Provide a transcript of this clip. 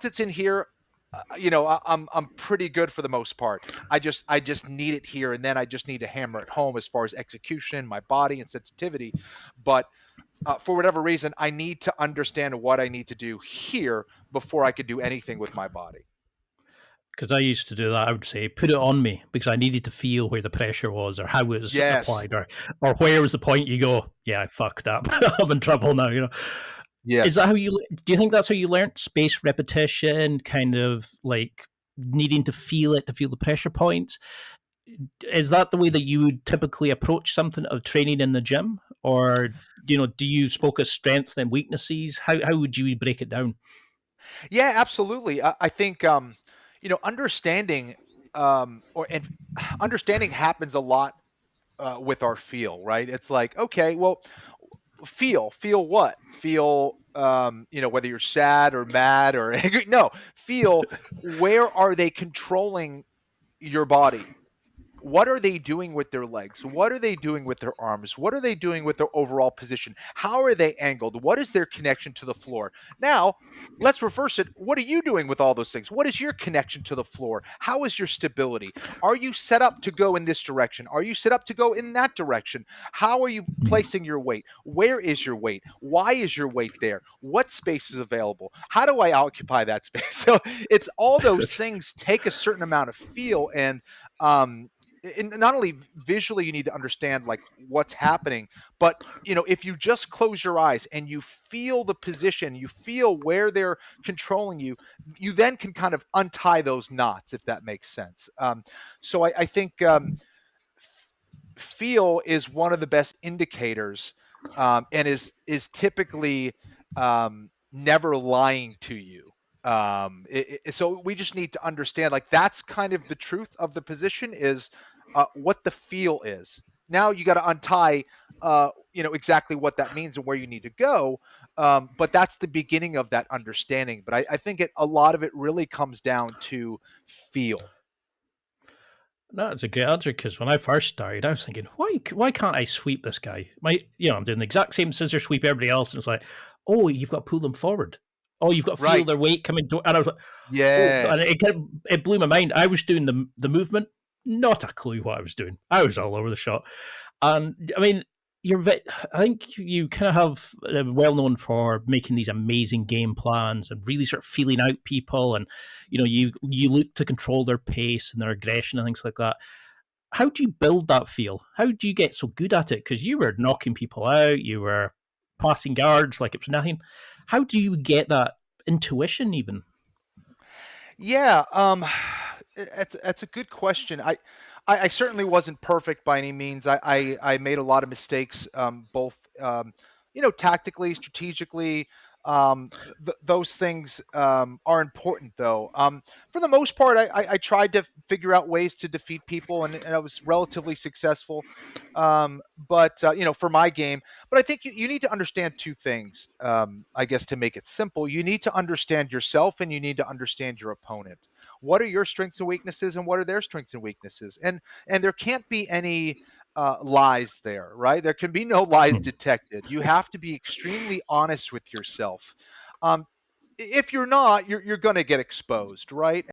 once it's in here, I'm pretty good for the most part. I just need it here, and then I just need to hammer it home as far as execution, my body, and sensitivity. But for whatever reason, I need to understand what I need to do here before I could do anything with my body. Because I used to do that. I would say, put it on me because I needed to feel where the pressure was or how it was Yes. applied or where was the point you go, yeah, I fucked up. I'm in trouble now, Is that Yes. how do you think that's how you learned spaced repetition, kind of like needing to feel the pressure points? Is that the way that you would typically approach something of training in the gym? Or, do you focus strengths and weaknesses? How would you break it down? Yeah, absolutely. I think understanding or and understanding happens a lot with our feel, right? It's like, okay, well, feel what? Feel whether you're sad or mad or angry. No, feel where are they controlling your body? What are they doing with their legs? What are they doing with their arms? What are they doing with their overall position? How are they angled? What is their connection to the floor? Now, let's reverse it. What are you doing with all those things? What is your connection to the floor? How is your stability? Are you set up to go in this direction? Are you set up to go in that direction? How are you placing your weight? Where is your weight? Why is your weight there? What space is available? How do I occupy that space? So it's all those things take a certain amount of feel um and not only visually you need to understand like what's happening, but if you just close your eyes and you feel the position, you feel where they're controlling you, you then can kind of untie those knots, if that makes sense. So I think feel is one of the best indicators, and is typically never lying to you. So we just need to understand, like, that's kind of the truth of the position is what the feel is. Now you got to untie, exactly what that means and where you need to go. But that's the beginning of that understanding. But I think a lot of it really comes down to feel. No, it's a great answer because when I first started, I was thinking, why can't I sweep this guy? I'm doing the exact same scissor sweep everybody else, and it's like, oh, you've got to pull them forward. Oh, you've got to feel Right. their weight coming. And I was like, oh, and Yes. it blew my mind. I was doing the movement, not a clue what I was doing. I was all over the shop, and I mean, I think you kind of have well known for making these amazing game plans and really sort of feeling out people, and you look to control their pace and their aggression and things like that. How do you build that feel? How do you get so good at it? Because you were knocking people out, you were passing guards like it was nothing. How do you get that intuition even? Yeah, that's a good question. I certainly wasn't perfect by any means. I made a lot of mistakes, both tactically, strategically. Those things are important, though. For the most part, I tried to figure out ways to defeat people, and I was relatively successful. But for my game, but I think you need to understand two things. I guess to make it simple, you need to understand yourself and you need to understand your opponent. What are your strengths and weaknesses, and what are their strengths and weaknesses? And there can't be any lies there, right? There can be no lies detected. You have to be extremely honest with yourself. If you're not, you're going to get exposed, right?